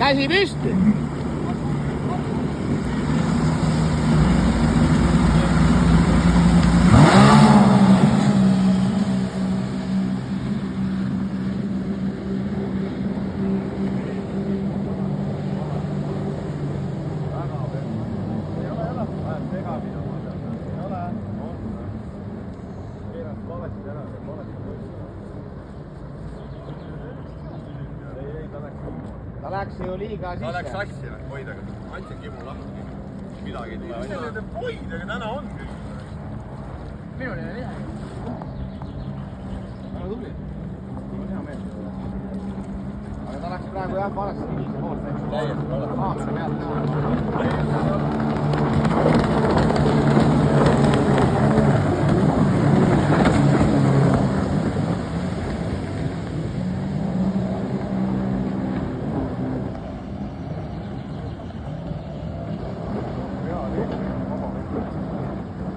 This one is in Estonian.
käsi püsti. Ta läks ju liiga sisse. Ta läks asja, hoidega. Andsin kimu lahti. Midagi ei tule. Mis te nende poidega täna on küll? Minul ei ole midagi. Väga tubli. Mul on hea meel. Aga ta läks praegu jah valesti sinise poolt. Täiesti valesti. Vaatame pealt näha.